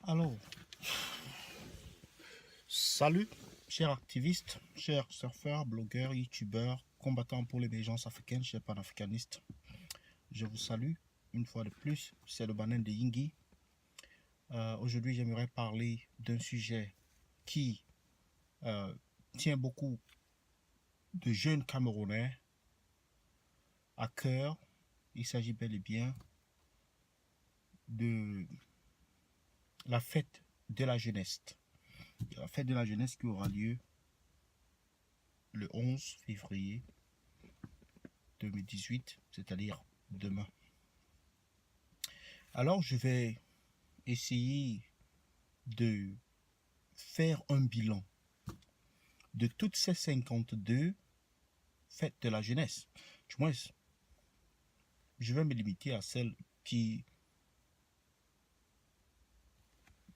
Alors, salut, chers activistes, chers surfeurs, blogueurs, youtubeurs, combattants pour l'émergence africaine, chers panafricanistes. Je vous salue une fois de plus, c'est le Banen de Yingui. Aujourd'hui, j'aimerais parler d'un sujet qui tient beaucoup de jeunes Camerounais à cœur. Il s'agit bel et bien de la fête de la jeunesse. La fête de la jeunesse qui aura lieu le 11 février 2018, c'est-à-dire demain. Alors, je vais essayer de faire un bilan de toutes ces 52 fêtes de la jeunesse. Du moins, je vais me limiter à celles qui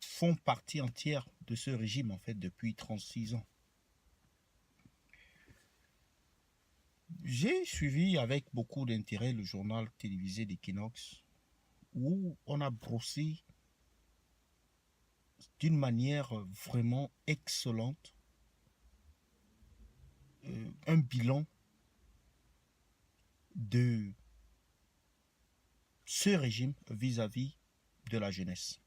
font partie entière de ce régime, en fait, depuis 36 ans. J'ai suivi avec beaucoup d'intérêt le journal télévisé d'Equinox, où on a brossé d'une manière vraiment excellente un bilan de ce régime vis-à-vis de la jeunesse.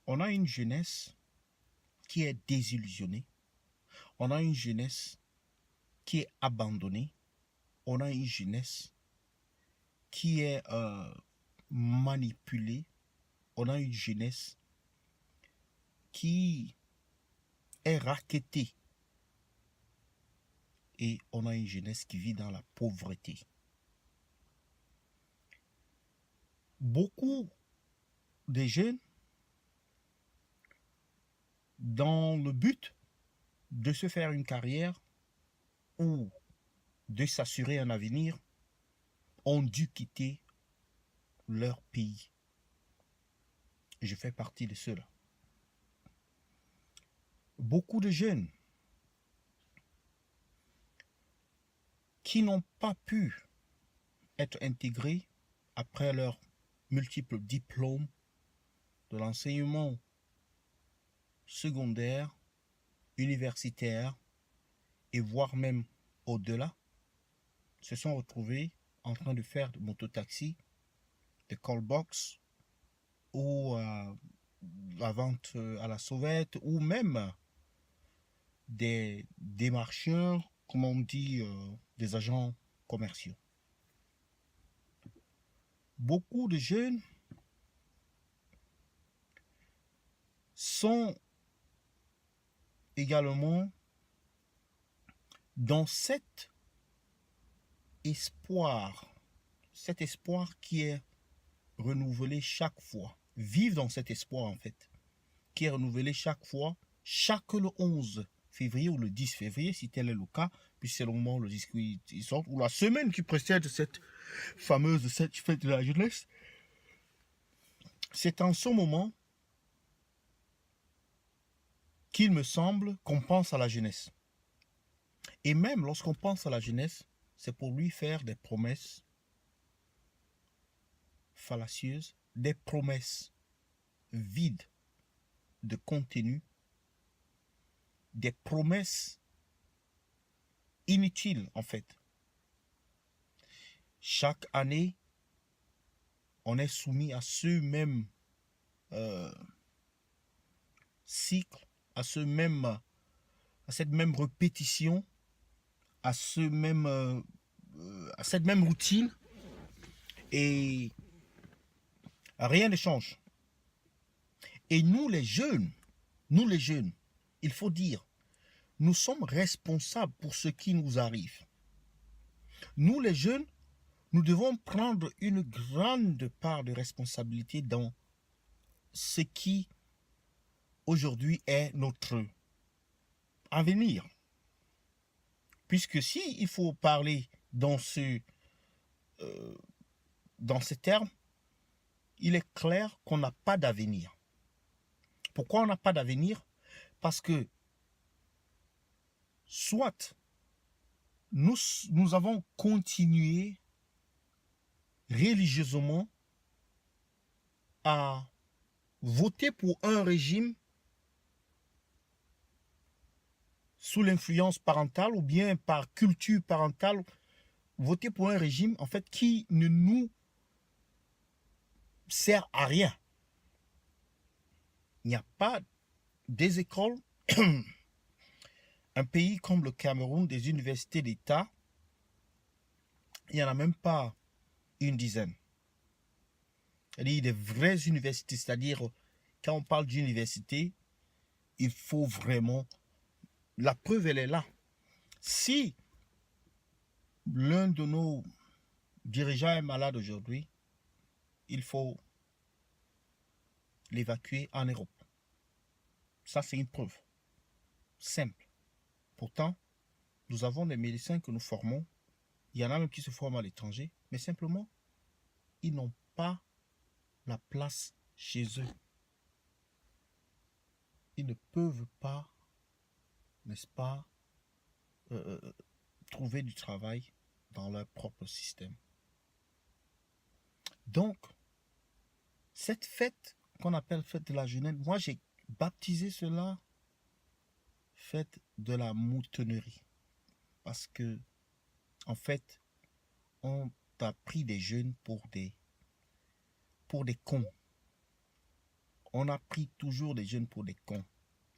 On a une jeunesse qui est désillusionnée, on a une jeunesse qui est abandonnée, on a une jeunesse qui est manipulée, on a une jeunesse qui est rackettée et on a une jeunesse qui vit dans la pauvreté. Beaucoup de jeunes, dans le but de se faire une carrière ou de s'assurer un avenir, ont dû quitter leur pays. Je fais partie de ceux-là. Beaucoup de jeunes qui n'ont pas pu être intégrés après leurs multiples diplômes de l'enseignement secondaire, universitaire et voire même au-delà, se sont retrouvés en train de faire de mototaxi, de callbox ou la vente à la sauvette ou même des démarcheurs, comme on dit, des agents commerciaux. Beaucoup de jeunes sont également dans cet espoir qui est renouvelé chaque fois, vivent dans cet espoir en fait, qui est renouvelé chaque fois, chaque le 11 février ou le 10 février, si tel est le cas, puis c'est le moment où le disque sort, ou la semaine qui précède cette fameuse fête de la jeunesse. C'est en ce moment qu'il me semble qu'on pense à la jeunesse. Et même lorsqu'on pense à la jeunesse, c'est pour lui faire des promesses fallacieuses, des promesses vides de contenu, des promesses inutiles en fait. Chaque année, on est soumis à ce même cycle, à cette même répétition, à cette même routine, et rien ne change. Et nous les jeunes, il faut dire, nous sommes responsables pour ce qui nous arrive. Nous les jeunes, nous devons prendre une grande part de responsabilité dans ce qui aujourd'hui est notre avenir. Puisque si il faut parler dans ces termes, il est clair qu'on n'a pas d'avenir. Pourquoi on n'a pas d'avenir? Parce que soit nous avons continué religieusement à voter pour un régime sous l'influence parentale ou bien par culture parentale, voter pour un régime en fait qui ne nous sert à rien. Il n'y a pas des écoles, un pays comme le Cameroun, des universités d'État, il n'y en a même pas une dizaine. C'est-à-dire des vraies universités, c'est-à-dire quand on parle d'université, il faut vraiment, la preuve elle est là. Si l'un de nos dirigeants est malade aujourd'hui, il faut l'évacuer en Europe. Ça, c'est une preuve simple. Pourtant, nous avons des médecins que nous formons. Il y en a même qui se forment à l'étranger, mais simplement, ils n'ont pas la place chez eux. Ils ne peuvent pas, n'est-ce pas, trouver du travail dans leur propre système. Donc, cette fête qu'on appelle fête de la jeunesse, moi j'ai baptisé cela fête de la moutonnerie. Parce que, en fait, on a pris des jeunes pour des cons. On a pris toujours des jeunes pour des cons.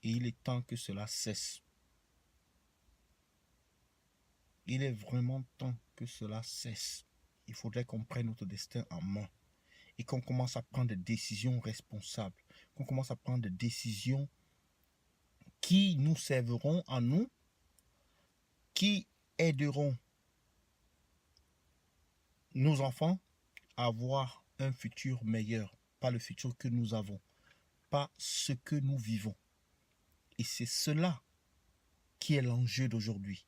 Et il est temps que cela cesse. Il est vraiment temps que cela cesse. Il faudrait qu'on prenne notre destin en main. Et qu'on commence à prendre des décisions responsables. Qu'on commence à prendre des décisions qui nous serviront à nous, qui aideront nos enfants à avoir un futur meilleur. Pas le futur que nous avons, pas ce que nous vivons. Et c'est cela qui est l'enjeu d'aujourd'hui.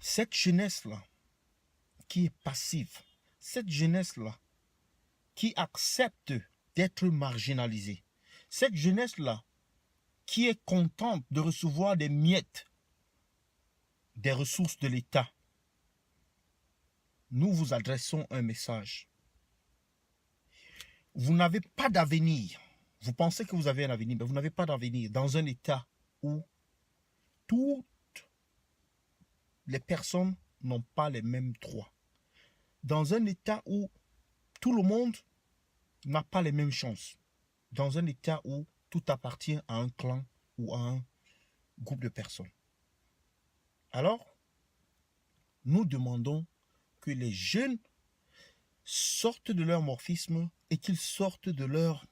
Cette jeunesse-là, qui est passive, cette jeunesse-là, qui accepte d'être marginalisée, cette jeunesse-là, qui est contente de recevoir des miettes des ressources de l'État, nous vous adressons un message. Vous n'avez pas d'avenir. Vous pensez que vous avez un avenir, mais vous n'avez pas d'avenir dans un État où toutes les personnes n'ont pas les mêmes droits. Dans un État où tout le monde n'a pas les mêmes chances. Dans un État où tout appartient à un clan ou à un groupe de personnes. Alors, nous demandons que les jeunes sortent de leur morphisme et qu'ils sortent de leur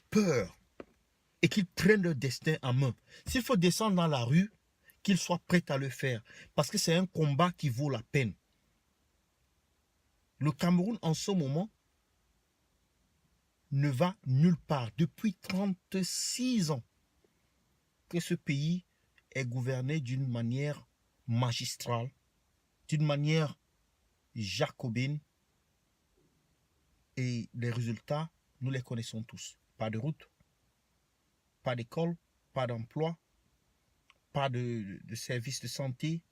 peur et qu'ils prennent leur destin en main. S'il faut descendre dans la rue, qu'ils soient prêts à le faire parce que c'est un combat qui vaut la peine. Le Cameroun, en ce moment, ne va nulle part. Depuis 36 ans que ce pays est gouverné d'une manière magistrale, d'une manière jacobine. Et les résultats, nous les connaissons tous. Pas de route, pas d'école, pas d'emploi, pas de service de santé,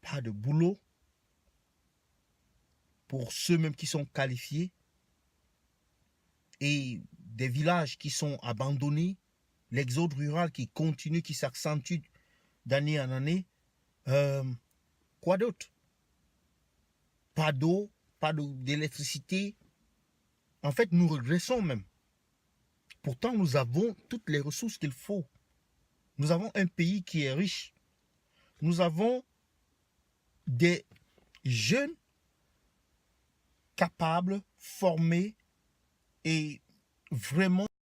pas de boulot. Pour ceux même qui sont qualifiés, et des villages qui sont abandonnés, l'exode rural qui continue, qui s'accentue d'année en année. Quoi d'autre? Pas d'eau, pas d'électricité. En fait, nous régressons même. Pourtant, nous avons toutes les ressources qu'il faut. Nous avons un pays qui est riche. Nous avons des jeunes capables, formés et vraiment